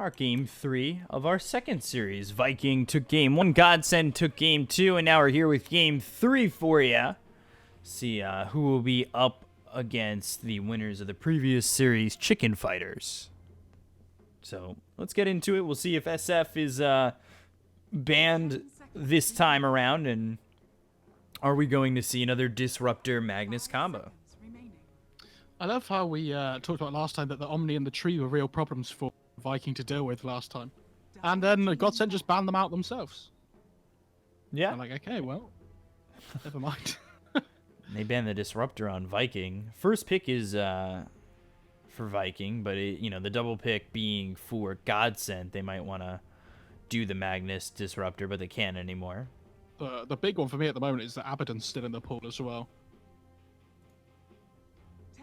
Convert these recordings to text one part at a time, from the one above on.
our game 3 of our second series. Viking took game 1, Godsend took game 2, and now we're here with game 3 for you. See who will be up against the winners of the previous series, Chicken Fighters. So let's get into it. We'll see if SF is banned this time around, and are we going to see another Disruptor Magnus combo? I love how we talked about last time that the Omni and the Tree were real problems for Viking to deal with last time. And then GODSENT just banned them out themselves. Yeah. I'm like, okay, well, never mind. They banned the Disruptor on Viking. First pick is for Viking, but the double pick being for GODSENT, they might want to do the Magnus Disruptor, but they can't anymore. The big one for me at the moment is that Abaddon's still in the pool as well,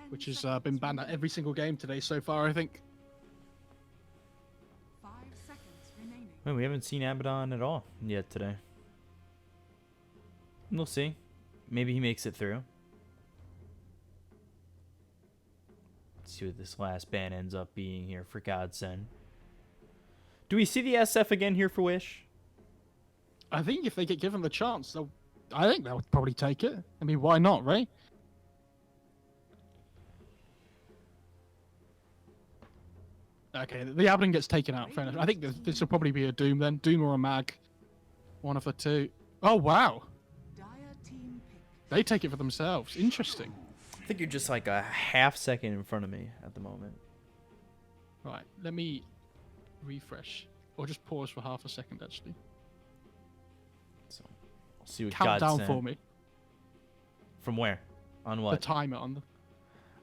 which has been banned at every single game today so far, I think. 5 seconds remaining. Well, we haven't seen Abaddon at all yet today. We'll see. Maybe he makes it through. Let's see what this last ban ends up being here for GODSENT. Do we see the SF again here for Wish? I think if they get given the chance, I think they'll probably take it. I mean, why not, right? Okay, the Abaddon gets taken out. Fair enough. I think this will probably be a Doom then. Doom or a Mag. One of the two. Oh, wow. Dire team pick. They take it for themselves. Interesting. I think you're just like a half second in front of me at the moment. Right, let me refresh. Or just pause for half a second, actually. So, we'll see what Count down GODSENT. for me. From where? On The what? timer on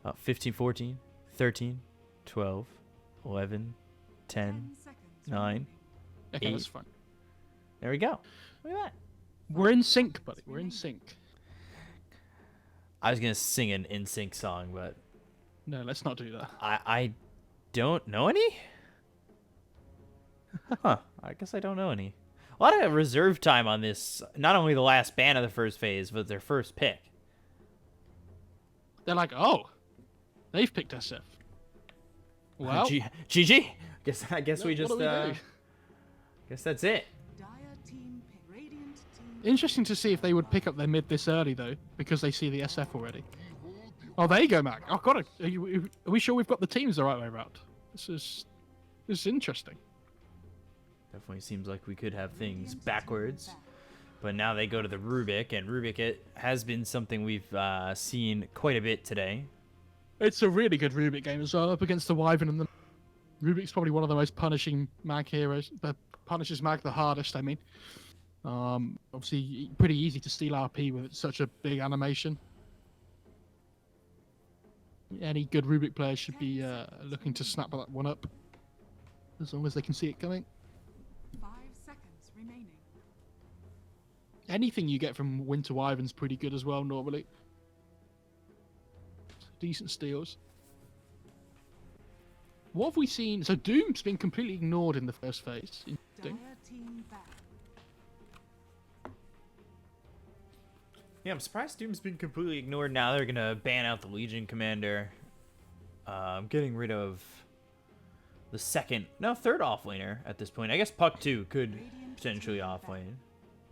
the... 15, 14, 13, 12, 11, 10, 10 seconds 9. remaining. Okay, Eight. that's fine. There we go. Look at that. We're in sync, buddy. We're in sync. I was going to sing an NSYNC song, but No, let's not do that. I don't know any? Huh. I guess I don't know any. A lot of reserve time on this. Not only the last ban of the first phase, but their first pick. They're like, oh, they've picked SF. Well, GG. I guess we what just do we do? guess that's it. Dire team pick. Radiant team. Interesting to see if they would pick up their mid this early, though, because they see the SF already. Oh, there you go, Mac. I've got it. Are we sure we've got the teams the right way around? This is interesting. Definitely seems like we could have things backwards. But now they go to the Rubik, and Rubik it has been something we've seen quite a bit today. It's a really good Rubik game as well, up against the Wyvern, and the Rubik's probably one of the most punishing Mag heroes. That punishes Mag the hardest, I mean. Obviously, pretty easy to steal RP with such a big animation. Any good Rubik player should be looking to snap that one up, as long as they can see it coming. 5 seconds remaining. Anything you get from Winter Wyvern's pretty good as well, normally. Decent steals. What have we seen? So Doom's been completely ignored in the first phase. Dire Interesting. team back. Yeah, I'm surprised Doom's been completely ignored. Now they're gonna ban out the Legion Commander. Getting rid of the third offlaner at this point. I guess Puck 2 could potentially offlane.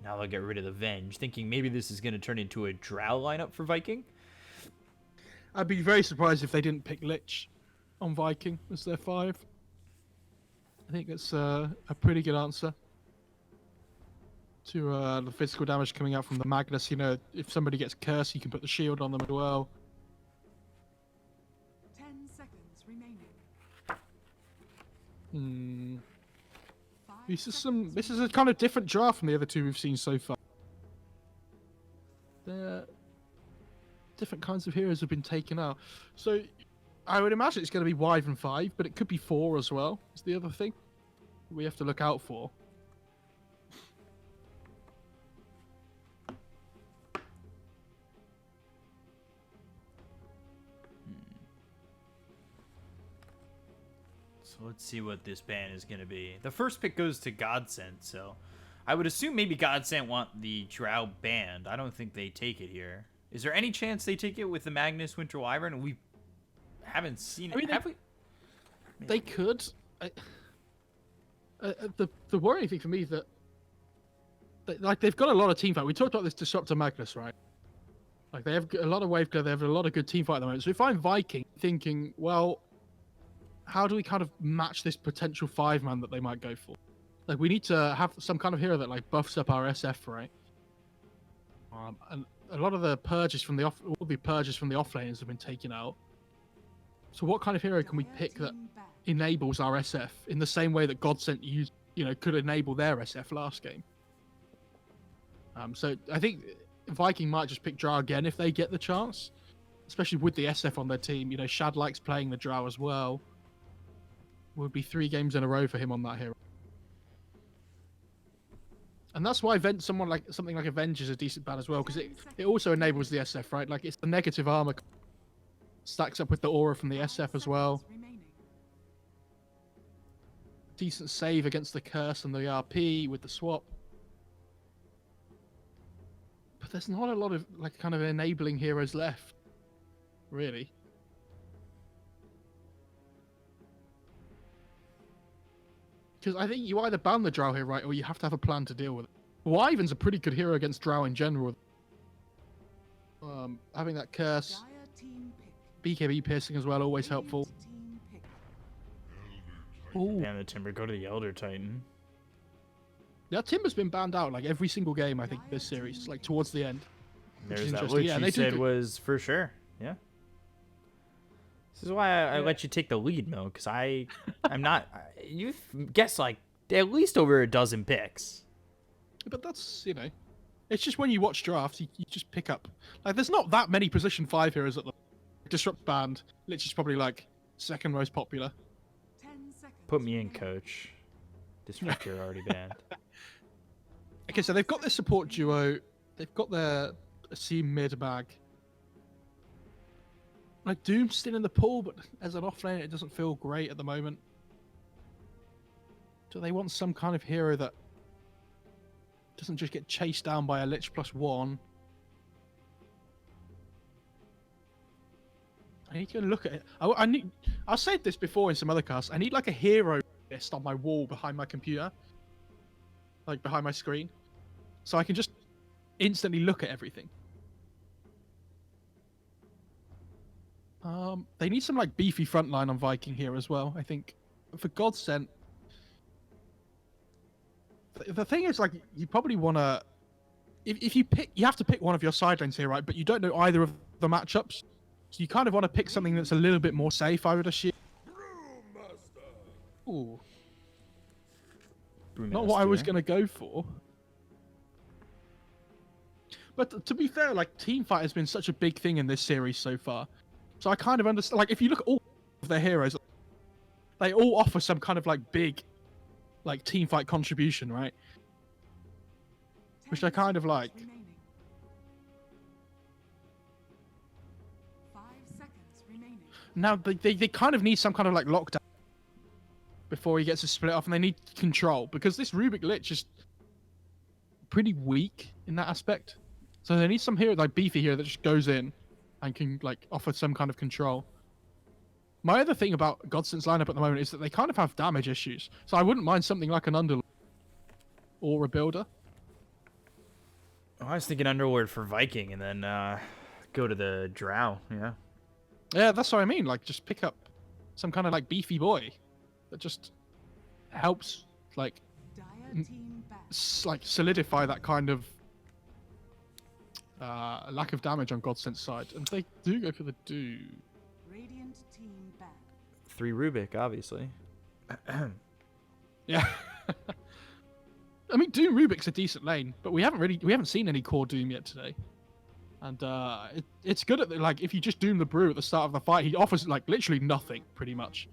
Now they'll get rid of the Venge, thinking maybe this is gonna turn into a Drow lineup for Viking. I'd be very surprised if they didn't pick Lich on Viking as their 5. I think that's a pretty good answer to the physical damage coming out from the Magnus. You know, if somebody gets cursed, you can put the shield on them as well. 10 seconds remaining. Hmm. 5 This is seconds a kind of different draft from the other two we've seen so far. Different kinds of heroes have been taken out. So I would imagine it's going to be Wyvern 5, but it could be 4 as well. Is the other thing we have to look out for. So let's see what this ban is going to be. The first pick goes to GODSENT, so I would assume maybe GODSENT want the Drow banned. I don't think they take it here. Is there any chance they take it with the Magnus Winter Wyvern? We haven't seen it. I mean, have we? They could. The worrying thing for me is that like they've got a lot of team fight. We talked about this Disruptor Magnus, right? Like they have a lot of wave clear, they have a lot of good team fight at the moment. So if I'm Viking thinking, well, how do we kind of match this potential 5-man that they might go for? Like we need to have some kind of hero that like buffs up our SF, right? And a lot of the purges from the all the purges from the offlaners have been taken out. So what kind of hero can we pick that enables our SF in the same way that GODSENT could enable their SF last game? So I think Viking might just pick Drow again if they get the chance, especially with the SF on their team. You know, Shad likes playing the Drow as well. Would be 3 games in a row for him on that hero. And that's why something like Avenge is a decent ban as well, because it also enables the SF, right? Like it's the negative armor stacks up with the aura from the SF as well. Decent save against the curse and the RP with the swap. But there's not a lot of like kind of enabling heroes left, really. Because I think you either ban the Drow here, right, or you have to have a plan to deal with it. Wyvern's a pretty good hero against Drow in general. Having that curse, BKB piercing as well, always helpful. Ooh. Ban the Timber, go to the Elder Titan. Yeah, Timber's been banned out like every single game, I think, this series, like towards the end. There's that, which you said was for sure. Yeah. This is why I let you take the lead, Mo, because I'm not. You've guessed like at least over a dozen picks. But that's, it's just when you watch drafts, you just pick up. Like, there's not that many position 5 heroes at the Disrupt band. Literally, is probably like second most popular. 10 seconds. Put me in, coach. Disruptor already banned. Okay, so they've got their support duo. They've got their C mid bag. Like, Doom's still in the pool, but as an offlane, it doesn't feel great at the moment. Do they want some kind of hero that doesn't just get chased down by a Lich +1? I need to go look at it. I said this before in some other casts. I need like a hero list on my wall behind my computer. Like behind my screen. So I can just instantly look at everything. They need some like beefy frontline on Viking here as well, I think. For GODSENT, the thing is, like, you probably want to, if you pick, you have to pick one of your side lanes here, right? But you don't know either of the matchups, so you kind of want to pick something that's a little bit more safe, I would assume. Ooh, not what I was going to go for. But to be fair, like, teamfight has been such a big thing in this series so far. So I kind of understand, like, if you look at all of their heroes, they all offer some kind of, like, big, like, teamfight contribution, right? Which I kind of like. 5 seconds remaining. Now, they kind of need some kind of, like, lockdown before he gets to split off, and they need control, because this Rubik Lich is pretty weak in that aspect. So they need some hero, like, beefy hero that just goes in and can, like, offer some kind of control. My other thing about GODSENT's lineup at the moment is that they kind of have damage issues. So I wouldn't mind something like an Underlord or a Builder. Oh, I was thinking Underlord for Viking and then go to the Drow, yeah. Yeah, that's what I mean. Like, just pick up some kind of, like, beefy boy that just helps, like, Dire team back. like solidify that kind of lack of damage on GODSENT's side. And they do go for the Doom. Radiant team back. 3 Rubik, obviously. Yeah. I mean, Doom Rubik's a decent lane, but we haven't seen any core Doom yet today. And it's good at like, if you just Doom the Brew at the start of the fight, he offers like literally nothing pretty much.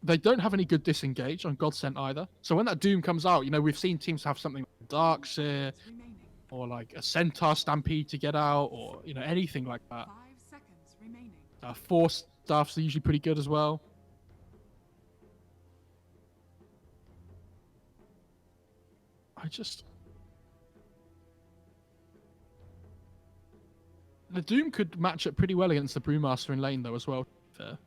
They don't have any good disengage on GODSENT either. So when that Doom comes out, we've seen teams have something like Darkseer Remaining. or like a Centaur Stampede to get out, or anything like that. 5 seconds remaining. Force staffs are usually pretty good as well. The Doom could match up pretty well against the Brewmaster in lane though as well. Fair.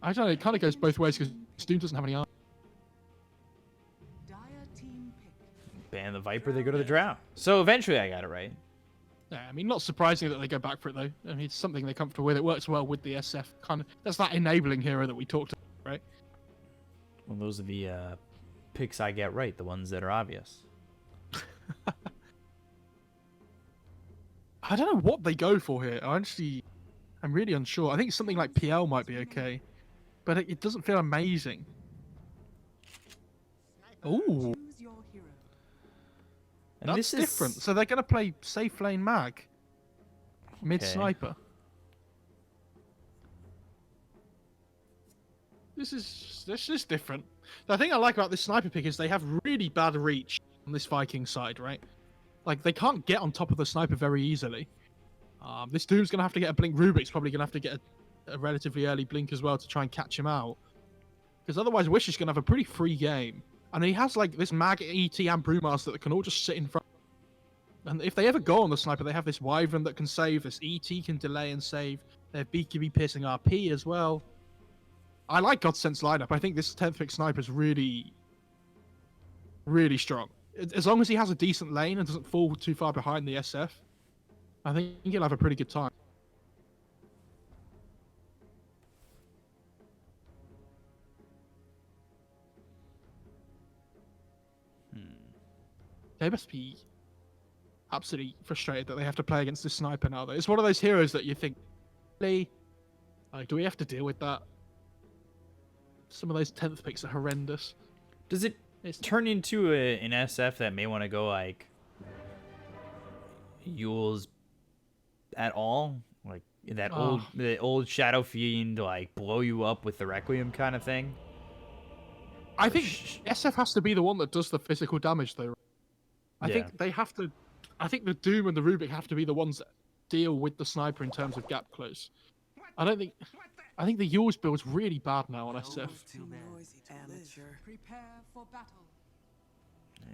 I don't know, it kind of goes both ways, because Doom doesn't have any armor. Dire team pick. Ban the Viper, they go to the Drow. So eventually I got it right. Yeah, I mean, not surprising that they go back for it though. I mean, it's something they're comfortable with. It works well with the SF kind of. That's that enabling hero that we talked about, right? Well, those are the picks I get right, the ones that are obvious. I don't know what they go for here. I'm really unsure. I think something like PL might be okay, but it doesn't feel amazing. Ooh, Choose your hero. And that's this is different. So they're going to play safe lane mag, mid sniper. This is different. The thing I like about this sniper pick is they have really bad reach on this Viking side, right? Like they can't get on top of the sniper very easily. This Doom's gonna have to get a blink. Rubik's probably gonna have to get a relatively early blink as well to try and catch him out. Because otherwise, Wish is gonna have a pretty free game. And he has like this Mag, ET, and Brewmaster that can all just sit in front. And if they ever go on the sniper, they have this Wyvern that can save. This ET can delay and save. They have BKB piercing RP as well. I like GODSENT's lineup. I think this 10th pick sniper is really, really strong. As long as he has a decent lane and doesn't fall too far behind the SF, I think he'll have a pretty good time. They must be absolutely frustrated that they have to play against this sniper now. Though it's one of those heroes that you think, really, like, do we have to deal with that? Some of those 10th picks are horrendous. Does it turn into an SF that may want to go like Yule's at all? Like that the old Shadow Fiend, like blow you up with the Requiem kind of thing? I think SF has to be the one that does the physical damage, though. I Yeah. think they have to. I think the Doom and the Rubik have to be the ones that deal with the sniper in terms of gap close. I don't think. I think the Yule's build's really bad now on SF. Amateur. Prepare for battle.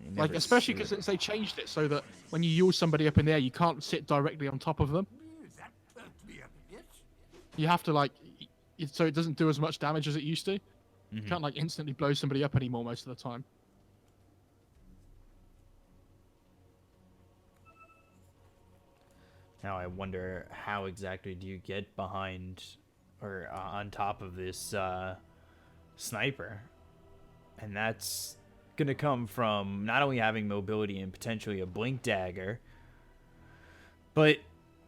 You Like, never especially see because it. they changed it so that when you Yule somebody up in the air, you can't sit directly on top of them. You have to like, so it doesn't do as much damage as it used to. You can't like instantly blow somebody up anymore most of the time. Now I wonder how exactly do you get behind or on top of this sniper, and that's gonna come from not only having mobility and potentially a blink dagger, but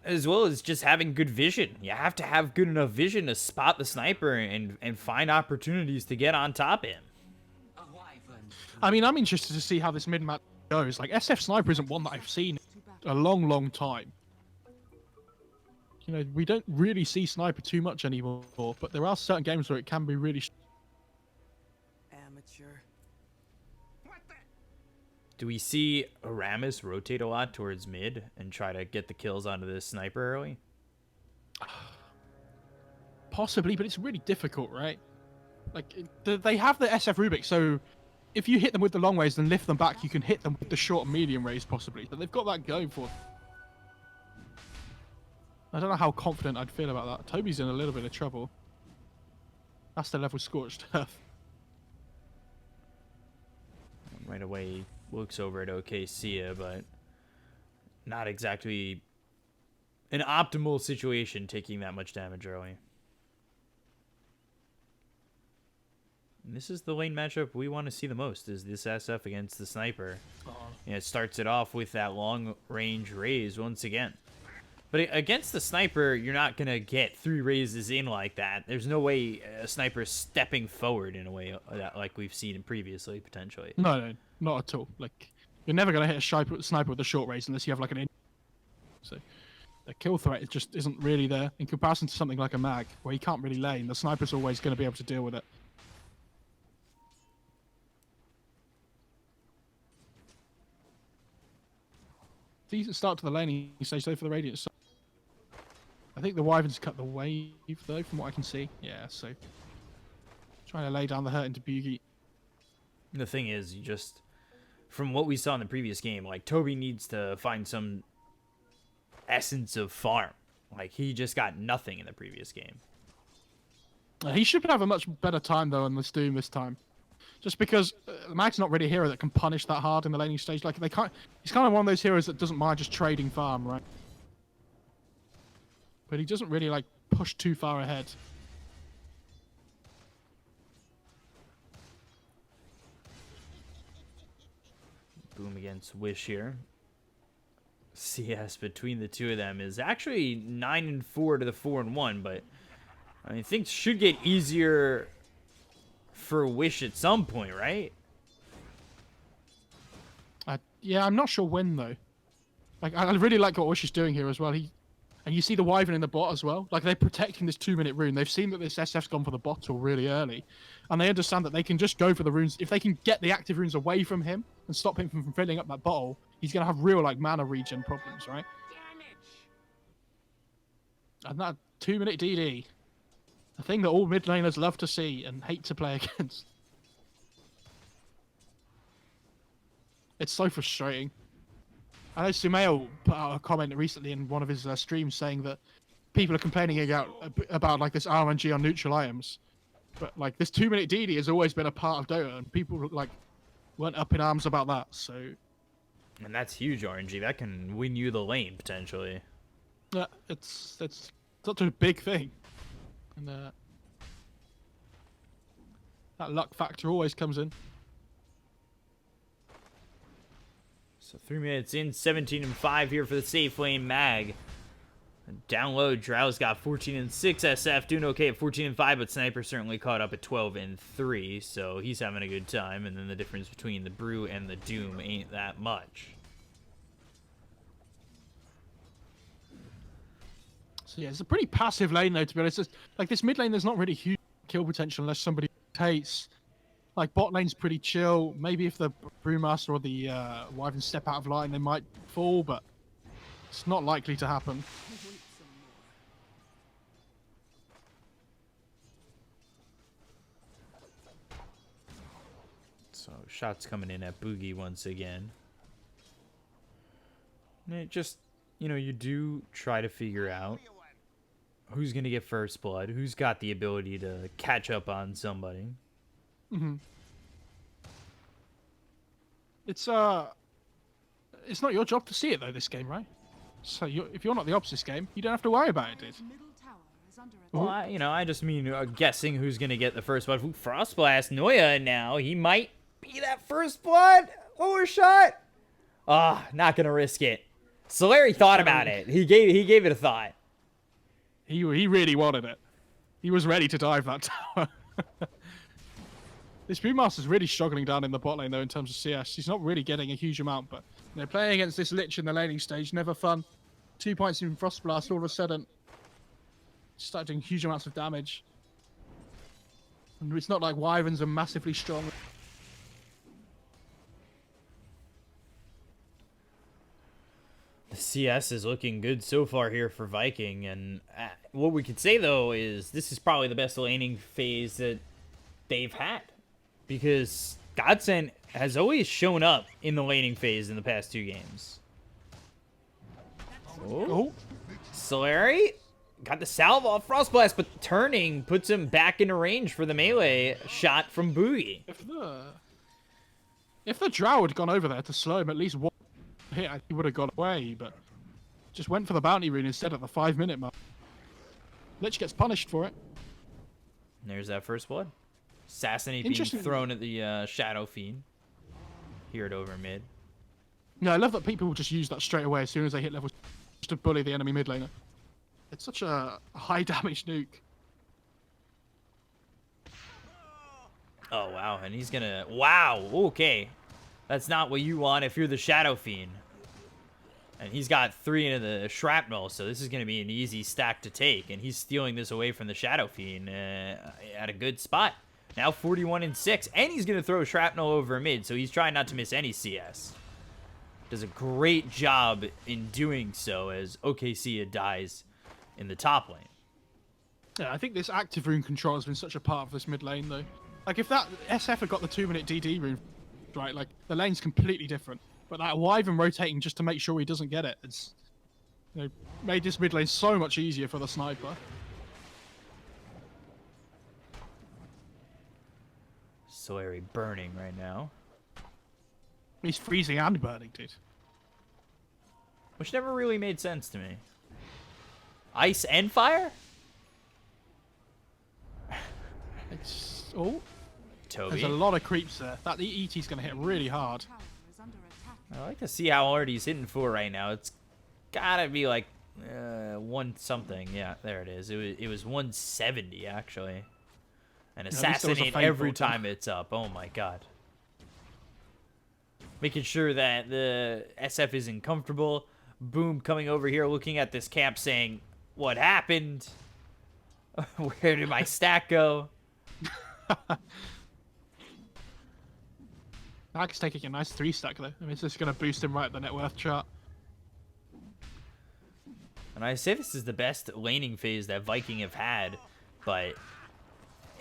as well as just having good vision. You have to have good enough vision to spot the sniper and find opportunities to get on top of him. I mean, I'm interested to see how this mid match goes. Like, SF Sniper isn't one that I've seen in a long, long time. You know, we don't really see Sniper too much anymore, but there are certain games where it can be really. Amateur. Do we see Aramis rotate a lot towards mid and try to get the kills onto this sniper early? Possibly, but it's really difficult, right? Like, they have the SF Rubik, so if you hit them with the long rays and lift them back, you can hit them with the short and medium rays, possibly. So they've got that going for them. I don't know how confident I'd feel about that. Toby's in a little bit of trouble. That's the level Scorched Earth. Right away looks over at OKC, but not exactly an optimal situation taking that much damage early. And this is the lane matchup we want to see the most, is this SF against the sniper. And it starts it off with that long range raise once again. But against the sniper, you're not going to get 3 raises in like that. There's no way a sniper is stepping forward in a way that, like we've seen previously, potentially. No, not at all. Like, you're never going to hit a sniper with a short raise unless you have like an so the kill threat just isn't really there in comparison to something like a mag, where you can't really lane. The sniper's always going to be able to deal with it. Decent start to the laning stage though for the Radiant. So I think the Wyvern's cut the wave though, from what I can see. Yeah, so trying to lay down the hurt into Bugi. The thing is, you just, from what we saw in the previous game, like, Toby needs to find some essence of farm. Like, he just got nothing in the previous game. He should have a much better time though on this Doom this time, just because Mag's not really a hero that can punish that hard in the laning stage. Like they can't. He's kind of one of those heroes that doesn't mind just trading farm, right? But he doesn't really like push too far ahead. Boom against Wish here. CS between the two of them is actually 9-4 to the 4-1, but I mean, things should get easier for Wish at some point, right? Yeah, I'm not sure when though. Like, I really like what Wish is doing here as well. And you see the Wyvern in the bot as well. Like, they're protecting this 2-minute rune. They've seen that this SF's gone for the bottle really early, and they understand that they can just go for the runes. If they can get the active runes away from him and stop him from filling up that bottle, he's gonna have real like mana regen problems, right? And that 2-minute DD. A thing that all mid laners love to see and hate to play against. It's so frustrating. I know Sumail put out a comment recently in one of his streams saying that people are complaining about like this RNG on neutral items. But like this 2-minute DD has always been a part of Dota and people like weren't up in arms about that, so... And that's huge RNG. That can win you the lane, potentially. Yeah, it's such a big thing. And that luck factor always comes in. So 3 minutes in, 17-5 here for the safe lane Mag. Down low, Drow's got 14-6. SF doing okay at 14-5, but Sniper certainly caught up at 12-3, so he's having a good time. And then the difference between the Brew and the Doom ain't that much. So yeah, it's a pretty passive lane though, to be honest. It's, like this mid lane, there's not really huge kill potential unless somebody hates. Like bot lane's pretty chill. Maybe if the Brewmaster or the Wyvern step out of line, they might fall, but it's not likely to happen. So shots coming in at Boogie once again. And it just, you know, you do try to figure out who's going to get first blood, who's got the ability to catch up on somebody. Mm-hmm. It's not your job to see it though, this game, right? So if you're not the ops this game, you don't have to worry about it, dude. Well, I just mean guessing who's going to get the first blood. Ooh, Frostblast, Noya now. He might be that first blood. Lower shot. Ah, not going to risk it. Solari thought about it. He gave it a thought. He really wanted it. He was ready to dive that tower. This Brewmaster's really struggling down in the bot lane though in terms of CS. He's not really getting a huge amount, but you know, playing against this Lich in the laning stage, never fun. 2 points in Frostblast, all of a sudden start doing huge amounts of damage. And it's not like Wyverns are massively strong. The CS is looking good so far here for Viking, and what we could say though is this is probably the best laning phase that they've had, because GODSENT has always shown up in the laning phase in the past 2 games. Oh, Solari got the salve off Frostblast, but turning puts him back into range for the melee shot from Boogie. If the Drow had gone over there to slow him at least one hit, he would have got away, but just went for the bounty rune instead at the 5-minute mark. Lich gets punished for it. And there's that first blood. Assassinate being thrown at the Shadow Fiend. Hear it over mid. Yeah, I love that people will just use that straight away as soon as they hit level just to bully the enemy mid laner. It's such a high damage nuke. Oh, wow. And he's gonna... Wow. Okay. That's not what you want if you're the Shadow Fiend. And he's got 3 into the Shrapnel, so this is going to be an easy stack to take. And he's stealing this away from the Shadow Fiend at a good spot. Now 41-6, and he's going to throw Shrapnel over mid, so he's trying not to miss any CS. Does a great job in doing so as OKC dies in the top lane. Yeah, I think this active rune control has been such a part of this mid lane, though. Like, if that SF had got the 2-minute DD rune, right, like, the lane's completely different. But that Wyvern rotating just to make sure he doesn't get it, it's, made this mid lane so much easier for the sniper. Solari burning right now. He's freezing and burning, dude. Which never really made sense to me. Ice and fire? It's Toby. there's a lot of creeps there. That ET's going to hit really hard. Tower is under attack. I like to see how hard he's hitting for right now. It's gotta be like one something. Yeah, there it is. It was 170 actually. And At least there was a assassinate fade every brought down. time it's up. Oh my god. Making sure that the SF isn't comfortable. Boom coming over here looking at this camp saying, what happened? Where did my stack go? Mag's taking a nice 3-stack though. I mean, it's just going to boost him right at the net worth chart. And I say this is the best laning phase that Viking have had, but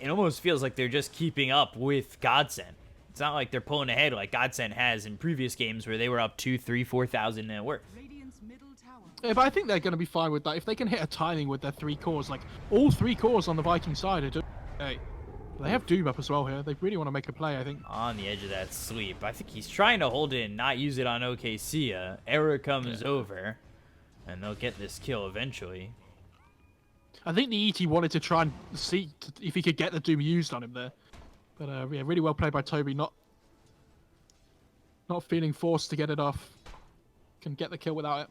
it almost feels like they're just keeping up with GODSENT. It's not like they're pulling ahead like GODSENT has in previous games where they were up 2, 3, 4,000 net worth. Radiant's middle tower. Yeah, but I think they're going to be fine with that. If they can hit a timing with their 3 cores, like all 3 cores on the Viking side are doing okay. They have Doom up as well here. They really want to make a play, I think. On the edge of that sleep. I think he's trying to hold it and not use it on OKC. Era comes over, and they'll get this kill eventually. I think the ET wanted to try and see if he could get the Doom used on him there. But yeah, really well played by Toby. Not feeling forced to get it off. Can get the kill without it.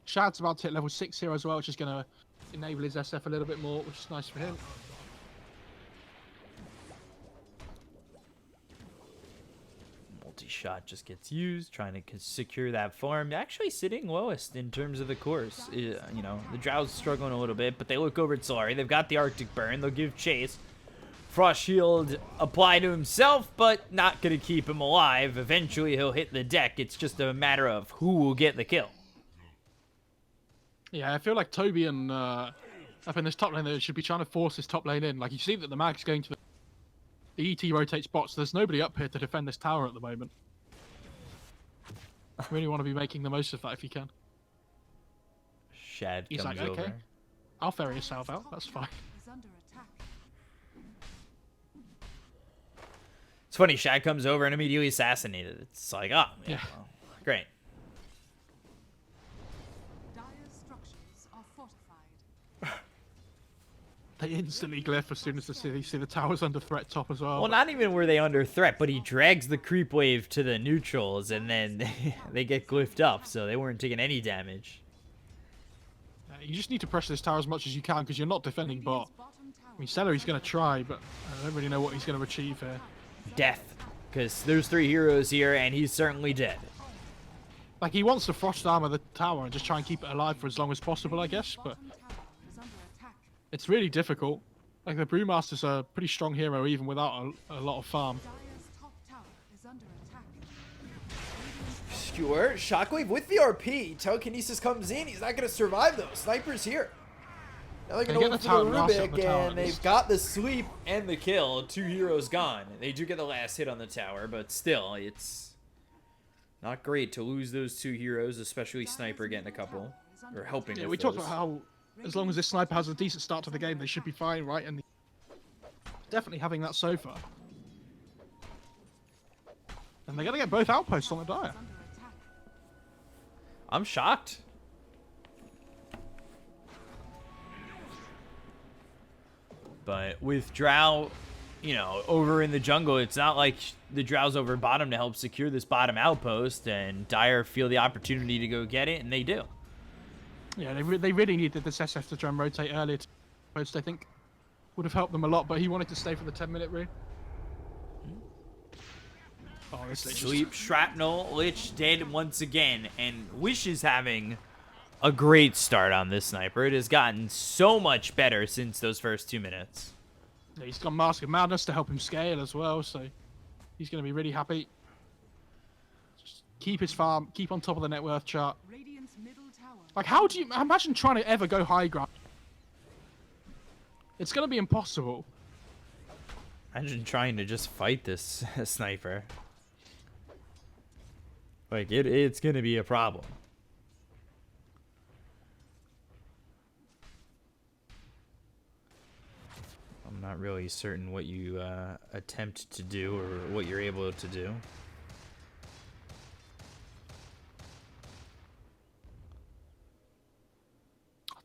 Shad's about to hit level 6 here as well, which is going to enable his SF a little bit more, which is nice for him. Multi-shot just gets used, trying to secure that farm. Actually sitting lowest in terms of the course. You know, the Drow's struggling a little bit, but they look over at Solari. They've got the Arctic Burn. They'll give chase. Frost Shield apply to himself, but not going to keep him alive. Eventually, he'll hit the deck. It's just a matter of who will get the kill. Yeah, I feel like Toby and up in this top lane, they should be trying to force this top lane in. Like, you see that the mag's going to the ET rotates bots. There's nobody up here to defend this tower at the moment. Really want to be making the most of that if you can. Shad He's comes like, okay, over. I'll ferry a salve out. That's fine. Is under attack. It's funny, Shad comes over and immediately assassinated. It's like, oh, yeah. Yeah. Well, great. Dire structures are fortified. They instantly glyph as soon as they see the tower's under threat top as well. Well, not even were they under threat, but he drags the creep wave to the neutrals, and then they get glyphed up, so they weren't taking any damage. You just need to pressure this tower as much as you can because you're not defending bot. Radiant's bottom tower. I mean, Celery's going to try, but I don't really know what he's going to achieve here. Death, because there's 3 heroes here, and he's certainly dead. Like, he wants to frost armor the tower and just try and keep it alive for as long as possible, I guess, but Bottom tower is under attack. it's really difficult. Like, the Brewmaster's a pretty strong hero even without a lot of farm. Dire's top tower is under attack. Skewer, Shockwave with the RP. Telekinesis comes in. He's not going to survive though. Sniper's here. Now they're They going to get look the for the tower and rush up Rubik, the tower. and they've got the sleep. And the kill, 2 heroes gone. They do get the last hit on the tower, but still, it's not great to lose those 2 heroes, especially Sniper getting a couple, or helping Yeah, with we talked those. about how as long as this sniper has a decent start to the game, they should be fine, right? And definitely having that so far. And they're going to get both outposts on the Dire. Under attack. I'm shocked. But with Drow, you know, over in the jungle, it's not like the Drow's over bottom to help secure this bottom outpost, and Dire feel the opportunity to go get it, and they do. Yeah, they really needed this SF to try and rotate earlier to post, I think. Would have helped them a lot, but he wanted to stay for the 10-minute rune. Oh, this Lich is- Sleep, Shrapnel, Lich dead once again, and Wish is having a great start on this Sniper. It has gotten so much better since those first 2 minutes. Yeah, he's got Mask of Madness to help him scale as well, so he's going to be really happy. Just keep his farm, keep on top of the net worth chart. Radiant's middle tower. Like, how do you imagine trying to ever go high ground? It's going to be impossible. Imagine trying to just fight this Sniper. Like, it's going to be a problem. I'm not really certain what you attempt to do or what you're able to do.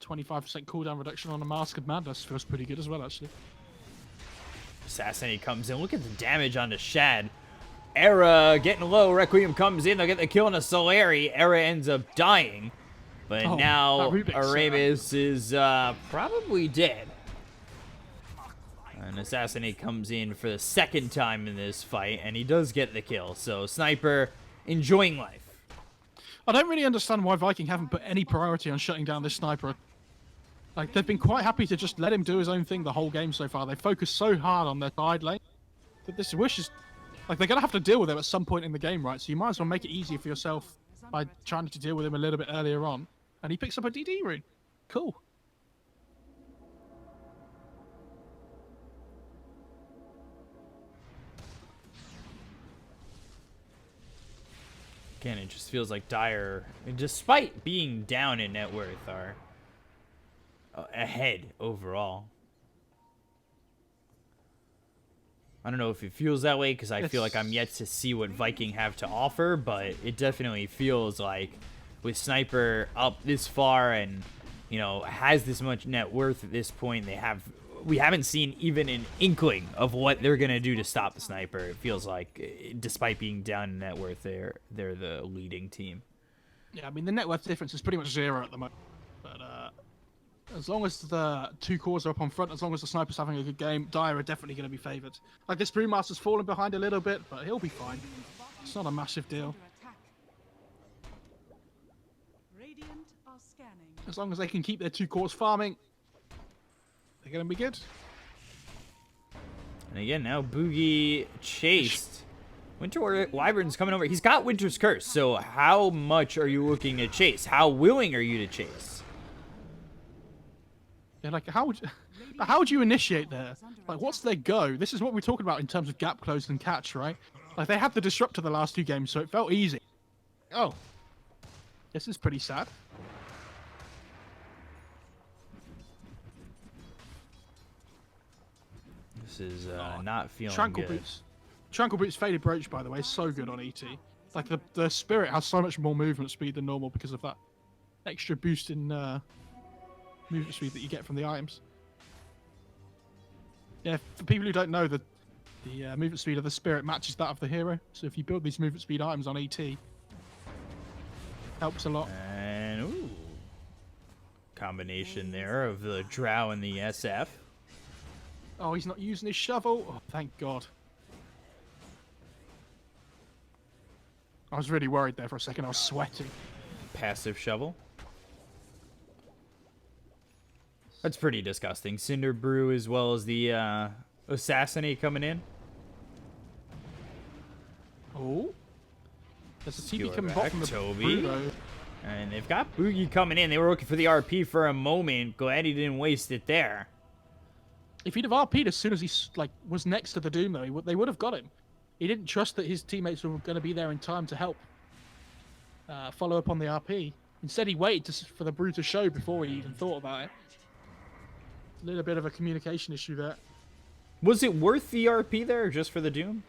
25% cooldown reduction on a Mask of Madness feels pretty good as well, actually. Assassinate comes in. Look at the damage on the Shad. Era getting low. Requiem comes in. They'll get the kill on a Solari. Era ends up dying. But now Arabis is probably dead. And Assassinate comes in for the second time in this fight, and he does get the kill. So Sniper enjoying life. I don't really understand why Viking haven't put any priority on shutting down this Sniper. Like, they've been quite happy to just let him do his own thing the whole game so far. They focus so hard on their side lane that this Wish is... Like, they're going to have to deal with him at some point in the game, right? So you might as well make it easier for yourself by trying to deal with him a little bit earlier on. And he picks up a DD rune. Cool. Again, it just feels like Dire, despite being down in net worth, are ahead overall. I don't know if it feels that way because I feel like I'm yet to see what Viking have to offer, but it definitely feels like with Sniper up this far and, you know, has this much net worth at this point, we haven't seen even an inkling of what they're going to do to stop the Sniper. It feels like, despite being down in net worth, they're the leading team. Yeah, I mean, the net worth difference is pretty much 0 at the moment. But as long as the two cores are up on front, as long as the Sniper's having a good game, Dire are definitely going to be favoured. Like, this Brewmaster's fallen behind a little bit, but he'll be fine. It's not a massive deal. Radiant are scanning. As long as they can keep their two cores farming, they're going to be good. And again, now Boogie chased. Winter Wyvern's coming over. He's got Winter's Curse, so how much are you looking to chase? How willing are you to chase? Yeah, like, how would you initiate there? Like, what's their go? This is what we're talking about in terms of gap close and catch, right? Like, they had the Disruptor the last 2 games, so it felt easy. Oh. This is pretty sad. This is not feeling Tranquil good. Boots. Tranquil Boots Faded Brooch, by the way, is so good on ET. Like, the Spirit has so much more movement speed than normal because of that extra boost in movement speed that you get from the items. Yeah, for people who don't know, the movement speed of the Spirit matches that of the hero. So if you build these movement speed items on ET, helps a lot. And ooh, combination there of the Drow and the SF. Oh, he's not using his shovel. Oh, thank God. I was really worried there for a second. I was sweating. Passive shovel. That's pretty disgusting. Cinder Brew as well as the Assassinate coming in. Oh. There's a TP Skewer coming back, back from the Toby. Brew, And they've got Boogie coming in. They were looking for the RP for a moment. Glad he didn't waste it there. If he'd have RP'd as soon as he was next to the Doom, though, they would have got him. He didn't trust that his teammates were going to be there in time to help follow up on the RP. Instead, he waited for the Brew to show before he even thought about it. A little bit of a communication issue there. Was it worth the RP there or just for the Doom?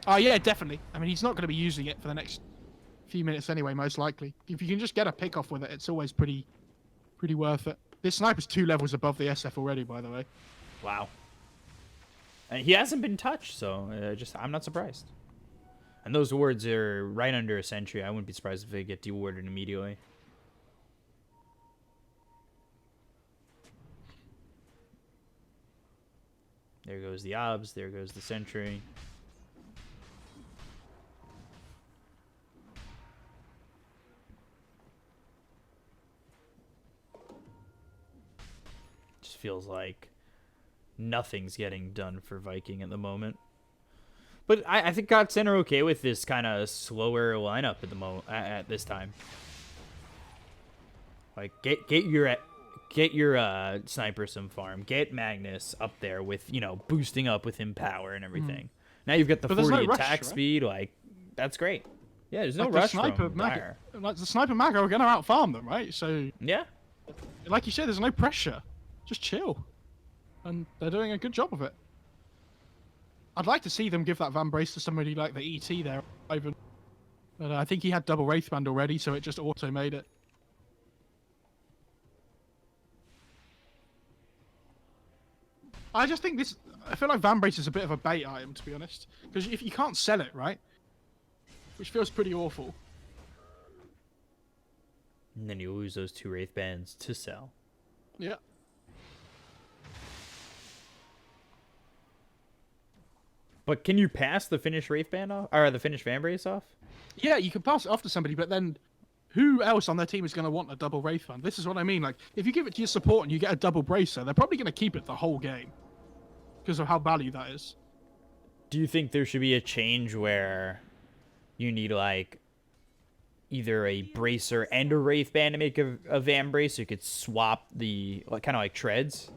Oh, yeah, definitely. I mean, he's not going to be using it for the next few minutes anyway, most likely. If you can just get a pick off with it, it's always pretty worth it. This Sniper's 2 levels above the SF already, by the way. Wow. And he hasn't been touched, so I'm not surprised. And those wards are right under a sentry. I wouldn't be surprised if they get dewarded immediately. There goes the obs. There goes the sentry. Just feels like nothing's getting done for Viking at the moment. But I think GODSENT are okay with this kind of slower lineup at the at this time. Like get your Sniper some farm. Get Magnus up there with, boosting up with him power and everything. Now you've got the 40 attack speed. Like, that's great. Yeah, there's no rush from Dire. Like, the Sniper Mag are going to out farm them, right? So yeah, like you said, there's no pressure. Just chill. and they're doing a good job of it. I'd like to see them give that Van Brace to somebody like the ET there, Ivan. But I think he had double Wraithband already, so it just auto-made it. I just think this... I feel like Van Brace is a bit of a bait item, to be honest. Because if you can't sell it, right? Which feels pretty awful. And then you lose those 2 Wraithbands to sell. Yeah. But can you pass the finished Wraithband off? Or the finished Van Brace off? Yeah, you can pass it off to somebody, but then who else on their team is going to want a double Wraithband? This is what I mean. Like, if you give it to your support and you get a double Bracer, they're probably going to keep it the whole game. Because of how valued that is. Do you think there should be a change where you need, like, either a Bracer and a Wraithband to make a Van Brace, so you could swap the, like, kind of like treads?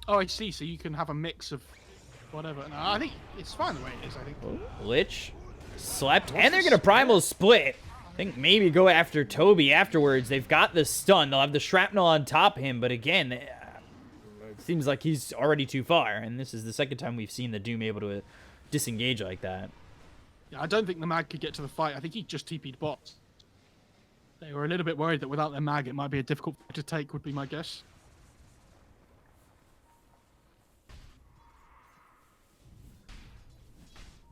Oh, I see. So you can have a mix of whatever. No, I think it's fine the way it is, I think. Lich slept, and they're going to Primal Split. I think maybe go after Toby afterwards. They've got the stun. They'll have the Shrapnel on top of him, but again, it seems like he's already too far, and this is the second time we've seen the Doom able to disengage like that. Yeah, I don't think the mag could get to the fight. I think he just TP'd bots. They were a little bit worried that without their mag, it might be a difficult fight to take, would be my guess.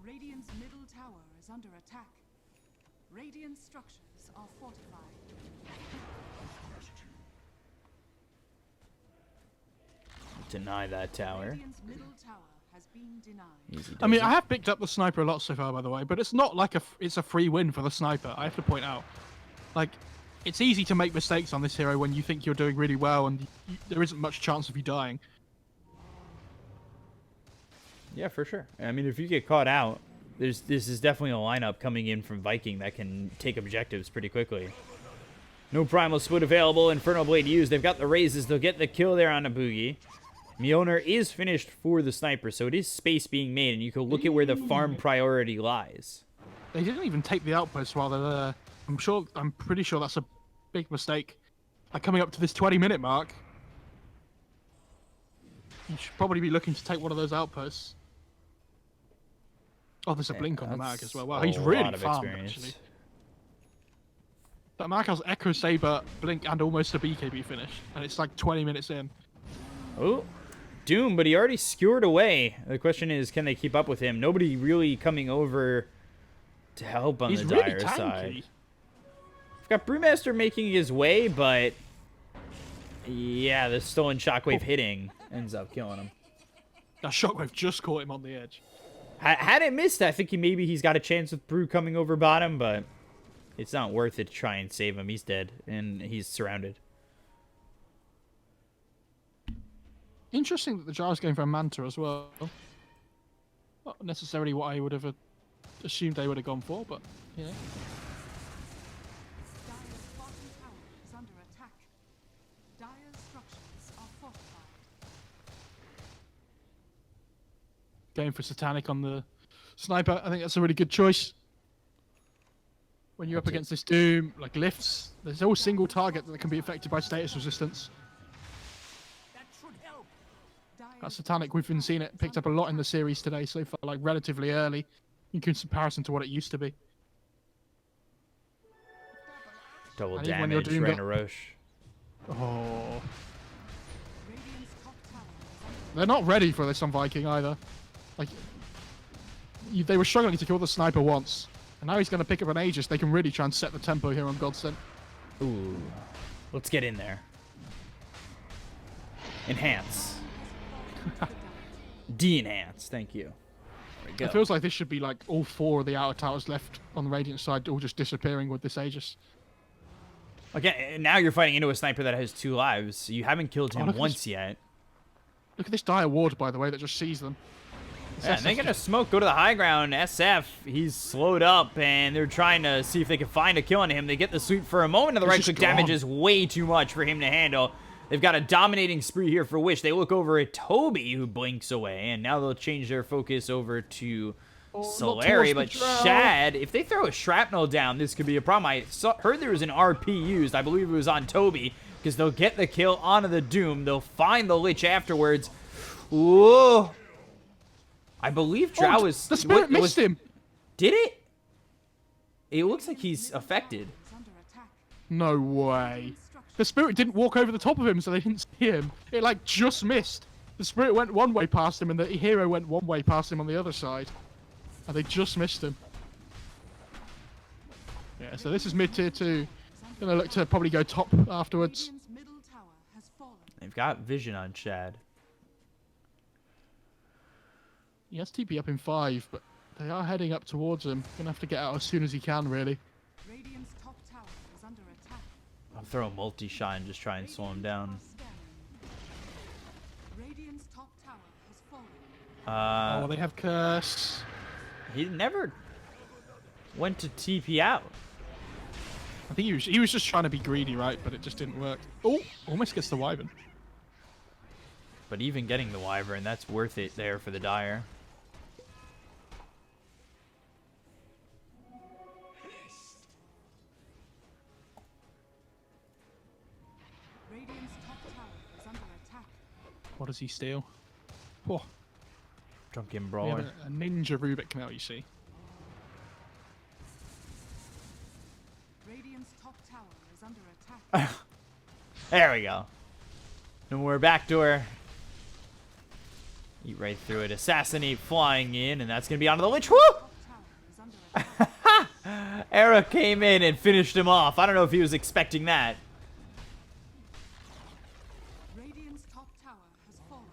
Radiant's middle tower is under attack. Radiant structures are fortified. Deny that tower. Radiant's middle tower has been denied. Easy I mean, does I it. have picked up the sniper a lot so far, by the way, but it's not like it's a free win for the sniper. I have to point out, like, it's easy to make mistakes on this hero when you think you're doing really well and there isn't much chance of you dying. Yeah, for sure. I mean, if you get caught out, this is definitely a lineup coming in from Viking that can take objectives pretty quickly. No Primal Split available. Infernal Blade used. They've got the raises. They'll get the kill there on a Boogie. Mjolnir is finished for the sniper, so it is space being made, and you can look at where the farm priority lies. They didn't even take the outpost while they're there. I'm pretty sure that's a big mistake. Like, coming up to this 20-minute mark, you should probably be looking to take one of those outposts. Oh, there's a blink on the mag as well. Wow, he's really farmed, actually. That mag has Echo Saber, blink, and almost a BKB finish, and it's like 20 minutes in. Oh, Doom, but he already skewered away. The question is, can they keep up with him? Nobody really coming over to help on He's the really dire tanky. side. We've got Brewmaster making his way, but yeah, the stolen shockwave hitting ends up killing him. That shockwave just caught him on the edge. Had it missed, I think he's got a chance with Brew coming over bottom, but it's not worth it to try and save him. He's dead, and he's surrounded. Interesting that the Jar's going for a Manta as well. Not necessarily what I would have assumed they would have gone for, but, you know. Dire's bottom tower is under attack. Dire's structures are fortified. Going for Satanic on the sniper. I think that's a really good choice. When you're up against this Doom, like lifts, there's no single target that can be affected by status resistance. That Satanic, we've been seeing it picked up a lot in the series today so far, like relatively early in comparison to what it used to be. Double And even when you're damage, doing ran the- a Roche. Oh, Radiant's top tower is under they're not ready for this on Viking either. Like, they were struggling to kill the sniper once, and now he's going to pick up an Aegis. They can really try and set the tempo here on Godsent. Ooh. Let's get in there. Enhance. De-enhance. Thank you. There we go. It feels like this should be like all 4 of the outer towers left on the Radiant side, all just disappearing with this Aegis. Okay, now you're fighting into a sniper that has 2 lives. You haven't killed him look at once this- yet. Look at this dire ward, by the way, that just sees them. Yeah, and they're gonna smoke, go to the high ground. SF, he's slowed up, and they're trying to see if they can find a kill on him. They get the sweep for a moment, and the He's right-click just damage gone. is way too much for him to handle. They've got a dominating spree here for Wish. They look over at Toby, who blinks away, and now they'll change their focus over to Solari. But Shad, if they throw a shrapnel down, this could be a problem. I heard there was an RP used. I believe it was on Toby, because they'll get the kill onto the Doom. They'll find the Lich afterwards. Whoa! I believe Drow was... The spirit missed him. Did it? It looks like he's affected. Is under attack. No way. The spirit didn't walk over the top of him, so they didn't see him. It like just missed. The spirit went one way past him, and the hero went one way past him on the other side, and they just missed him. Yeah, so this is mid tier 2. Gonna look to probably go top afterwards. Radiant's middle tower has fallen. They've got vision on Shad. He has TP up in 5, but they are heading up towards him. Gonna have to get out as soon as he can, really. Radiant's top tower is under attack. I'll throw a multi-shot and just try and slow him down. Radiant's top tower has fallen. Oh, they have curse. He never went to TP out. I think he was just trying to be greedy, right? But it just didn't work. Oh, almost gets the Wyvern. But even getting the Wyvern, that's worth it there for the Dire. Radiant's top tower is under attack. What does he steal? Oh, Drunken we Brawler. have a ninja Rubik now, you see. Radiant's top tower is under attack. There we go. No more backdoor. Eat right through it. Assassinate flying in, and that's going to be onto the Lich. Woo! Top tower is under attack. Era came in and finished him off. I don't know if he was expecting that. Radiant's top tower has fallen.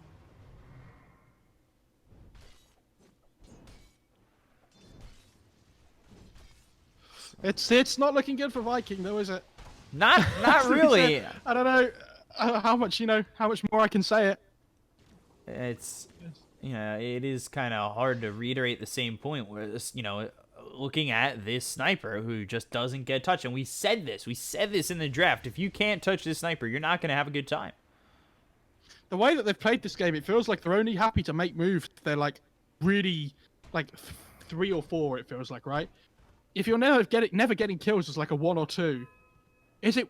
It's not looking good for Viking though, is it? Not really. I don't know how much how much more I can say it. It's, it is kind of hard to reiterate the same point where this, looking at this sniper who just doesn't get touched. And we said this in the draft. If you can't touch this sniper, you're not going to have a good time. The way that they've played this game, it feels like they're only happy to make moves if they're like really like 3 or 4. It feels like, right? If you're never getting kills as like a 1 or 2, is it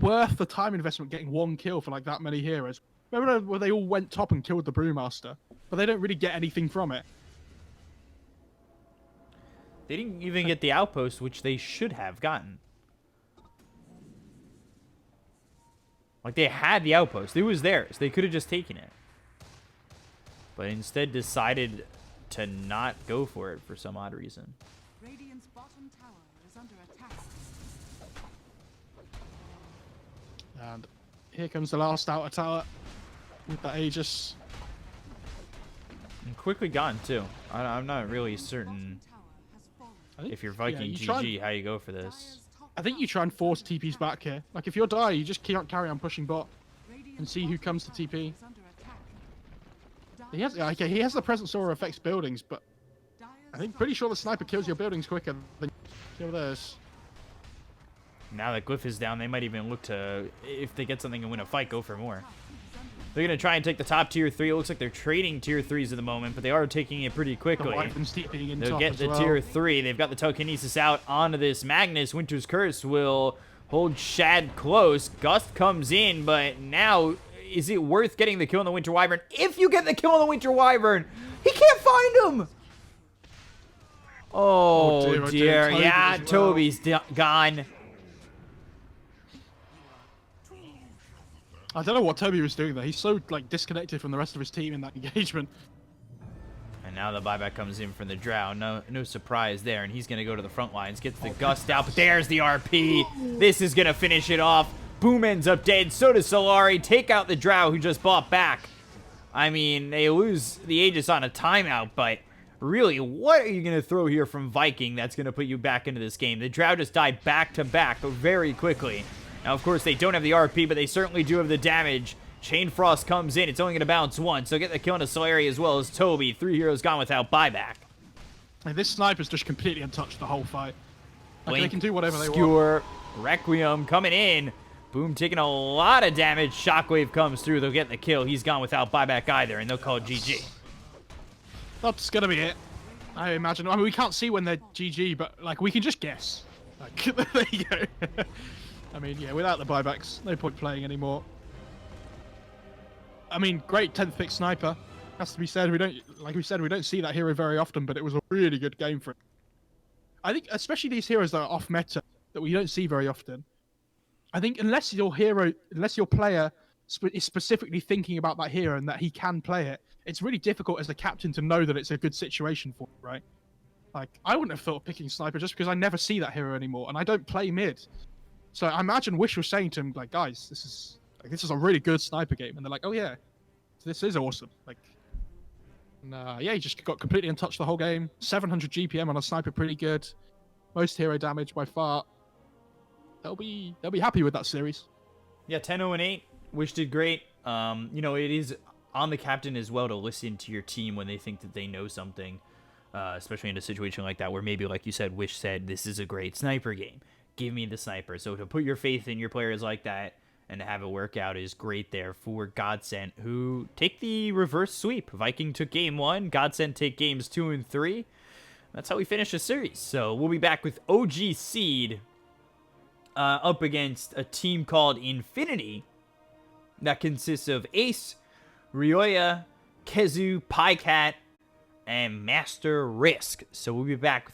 worth the time investment getting 1 kill for like that many heroes? Remember where they all went top and killed the Brewmaster, but they don't really get anything from it. They didn't even get the outpost, which they should have gotten. Like, they had the outpost. It was theirs. They could have just taken it. But instead decided to not go for it for some odd reason. Radiant's bottom tower is under attack. And here comes the last outer tower with the Aegis. And quickly gone, too. I'm not really certain Tower has fallen. I think, if you're Viking you try GG, how you go for this. Dire's top I think you try and force TPs back here. Like if you're Dire, you just can't carry on pushing bot. Radiant's And see who bottom comes to tower TP. is under attack. He has okay, he has the presence aura affects buildings, but Dire's I think pretty sure the sniper kills your buildings quicker than kill theirs. Now that Glyph is down, they might even look to, if they get something and win a fight, go for more. They're going to try and take the top tier 3. It looks like they're trading tier 3s at the moment, but they are taking it pretty The quickly. Wyvern's TPing in They'll top get as the well. tier 3. They've got the telekinesis out onto this Magnus. Winter's Curse will hold Shad close. Gust comes in, but now, is it worth getting the kill on the Winter Wyvern? If you get the kill on the Winter Wyvern, he can't find him! Oh, Oh, dear. dear. Toby Yeah, as well. Toby's gone. I don't know what Toby was doing there. He's so like disconnected from the rest of his team in that engagement. And now the buyback comes in from the Drow. No surprise there. And he's going to go to the front lines. Gets the Gust out. But there's the RP. This is going to finish it off. Boom ends up dead. So does Solari. Take out the Drow who just bought back. I mean, they lose the Aegis on a timeout. But really, what are you going to throw here from Viking that's going to put you back into this game? The Drow just died back to back very quickly. Now, of course, they don't have the RP, but they certainly do have the damage. Chain Frost comes in. It's only going to bounce once. So get the kill into Solari as well as Toby. 3 heroes gone without buyback. Like, this sniper's just completely untouched the whole fight. Like, they can do whatever they want. Skewer, Requiem coming in. Boom taking a lot of damage. Shockwave comes through. They'll get the kill. He's gone without buyback either, and they'll call it GG. That's gonna be it. I imagine. I mean, we can't see when they're GG, but like we can just guess. Like, there you go. I mean, yeah, without the buybacks, no point playing anymore. I mean, great 10th pick sniper. Has to be said, like we said, we don't see that hero very often, but it was a really good game for him. I think, especially these heroes that are off meta that we don't see very often. I think unless your player is specifically thinking about that hero and that he can play it, it's really difficult as a captain to know that it's a good situation for you, right? Like, I wouldn't have thought of picking Sniper just because I never see that hero anymore, and I don't play mid. So I imagine Wish was saying to him, like, guys, this is a really good Sniper game, and they're like, oh yeah, this is awesome. Like, yeah, he just got completely untouched the whole game. 700 GPM on a Sniper, pretty good. Most hero damage by far. They'll be happy with that series. Yeah, 10-0-8. Wish did great. It is on the captain as well to listen to your team when they think that they know something, especially in a situation like that where maybe, like you said, Wish said, this is a great Sniper game. Give me the Sniper. So to put your faith in your players like that and to have it work out is great there for GODSENT, who take the reverse sweep. Viking took game 1, GODSENT take games 2 and 3. That's how we finish the series. So we'll be back with OG Seed up against a team called Infinity that consists of Ace, Ryoya, Kezu, Pycat, and Master Risk. So we'll be back with